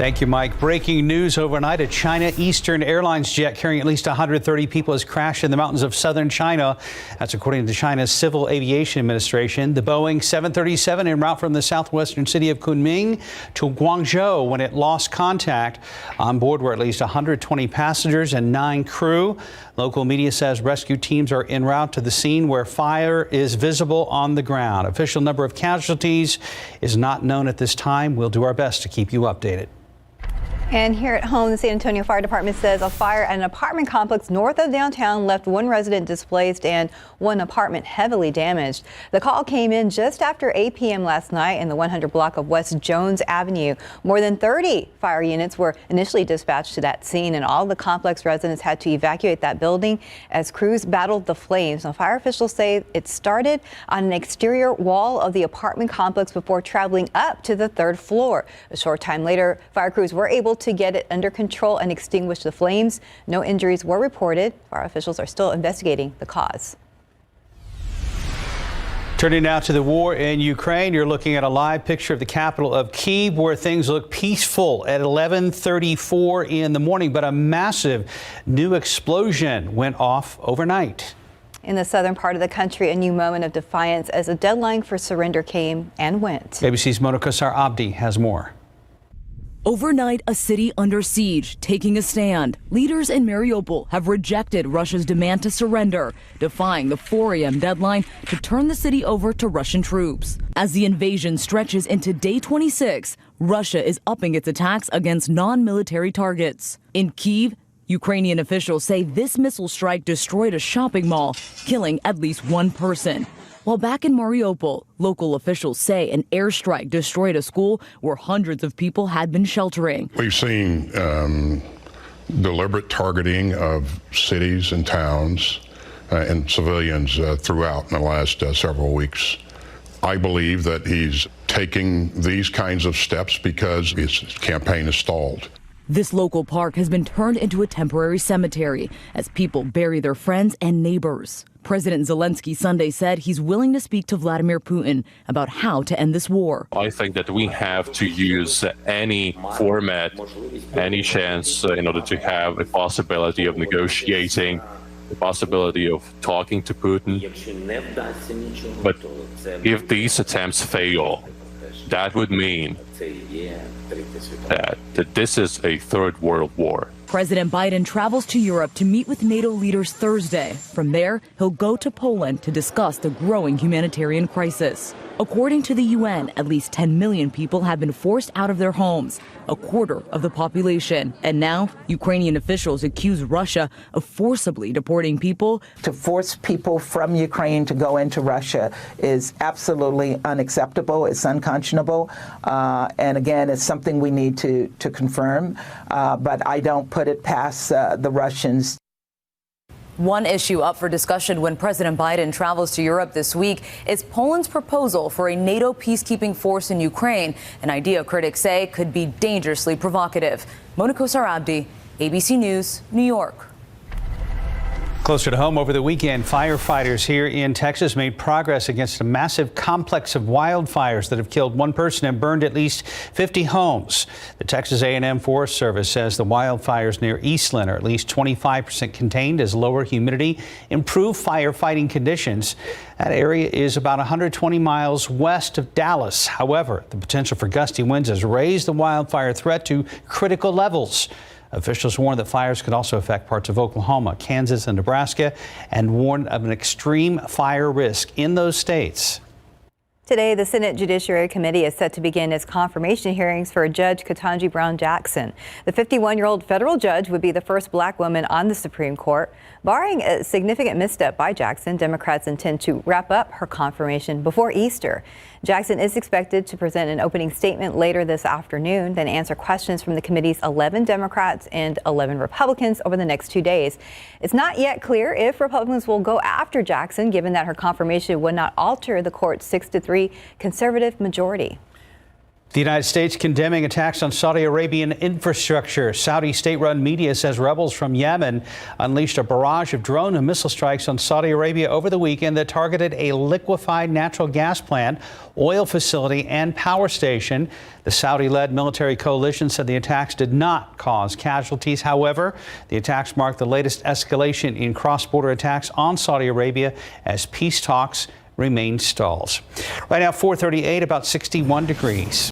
Thank you, Mike. Breaking news overnight. A China Eastern Airlines jet carrying at least 130 people has crashed in the mountains of southern China. That's according to China's Civil Aviation Administration. The Boeing 737 en route from the southwestern city of Kunming to Guangzhou when it lost contact. On board were at least 120 passengers and 9 crew. Local media says rescue teams are en route to the scene where fire is visible on the ground. Official number of casualties is not known at this time. We'll do our best to keep you updated. And here at home, the San Antonio Fire Department says a fire at an apartment complex north of downtown left 1 resident displaced and 1 apartment heavily damaged. The call came in just after 8 p.m. last night in the 100 block of West Jones Avenue. More than 30 fire units were initially dispatched to that scene, and all the complex residents had to evacuate that building as crews battled the flames. Now, fire officials say it started on an exterior wall of the apartment complex before traveling up to the 3rd floor. A short time later, fire crews were able to get it under control and extinguish the flames. No injuries were reported. Fire officials are still investigating the cause. Turning now to the war in Ukraine, you're looking at a live picture of the capital of Kyiv, where things look peaceful at 11:34 in the morning, but a massive new explosion went off overnight. In the southern part of the country, a new moment of defiance as a deadline for surrender came and went. ABC's Mona Abdi has more. Overnight, a city under siege, taking a stand. Leaders in Mariupol have rejected Russia's demand to surrender, defying the 4 a.m. deadline to turn the city over to Russian troops. As the invasion stretches into day 26, Russia is upping its attacks against non-military targets. In Kyiv, Ukrainian officials say this missile strike destroyed a shopping mall, killing at least 1 person. While back in Mariupol, local officials say an airstrike destroyed a school where hundreds of people had been sheltering. We've seen deliberate targeting of cities and towns and civilians throughout in the last several weeks. I believe that he's taking these kinds of steps because his campaign is stalled. This local park has been turned into a temporary cemetery as people bury their friends and neighbors. President Zelensky Sunday said he's willing to speak to Vladimir Putin about how to end this war. I think that we have to use any format, any chance in order to have a possibility of negotiating, the possibility of talking to Putin. But if these attempts fail, that would mean that this is a 3rd world war. President Biden travels to Europe to meet with NATO leaders Thursday. From there, he'll go to Poland to discuss the growing humanitarian crisis. According to the UN, at least 10 million people have been forced out of their homes, a quarter of the population. And now, Ukrainian officials accuse Russia of forcibly deporting people. To force people from Ukraine to go into Russia is absolutely unacceptable. It's unconscionable. And again, it's something we need to confirm. But I don't put it past the Russians. One issue up for discussion when President Biden travels to Europe this week is Poland's proposal for a NATO peacekeeping force in Ukraine, an idea critics say could be dangerously provocative. Mona Abdi, ABC News, New York. Closer to home, over the weekend, firefighters here in Texas made progress against a massive complex of wildfires that have killed 1 person and burned at least 50 homes. The Texas A&M Forest Service says the wildfires near Eastland are at least 25% contained as lower humidity improve firefighting conditions. That area is about 120 miles west of Dallas. However, the potential for gusty winds has raised the wildfire threat to critical levels. Officials warn that fires could also affect parts of Oklahoma, Kansas, and Nebraska, and warn of an extreme fire risk in those states. Today, the Senate Judiciary Committee is set to begin its confirmation hearings for Judge Ketanji Brown Jackson. The 51-year-old federal judge would be the first black woman on the Supreme Court. Barring a significant misstep by Jackson, Democrats intend to wrap up her confirmation before Easter. Jackson is expected to present an opening statement later this afternoon, then answer questions from the committee's 11 Democrats and 11 Republicans over the next 2 days. It's not yet clear if Republicans will go after Jackson, given that her confirmation would not alter the court's 6-3 conservative majority. The United States condemning attacks on Saudi Arabian infrastructure. Saudi state-run media says rebels from Yemen unleashed a barrage of drone and missile strikes on Saudi Arabia over the weekend that targeted a liquefied natural gas plant, oil facility, and power station. The Saudi-led military coalition said the attacks did not cause casualties. However, the attacks mark the latest escalation in cross-border attacks on Saudi Arabia as peace talks remain stalled. Right now, 4:38, about 61 degrees.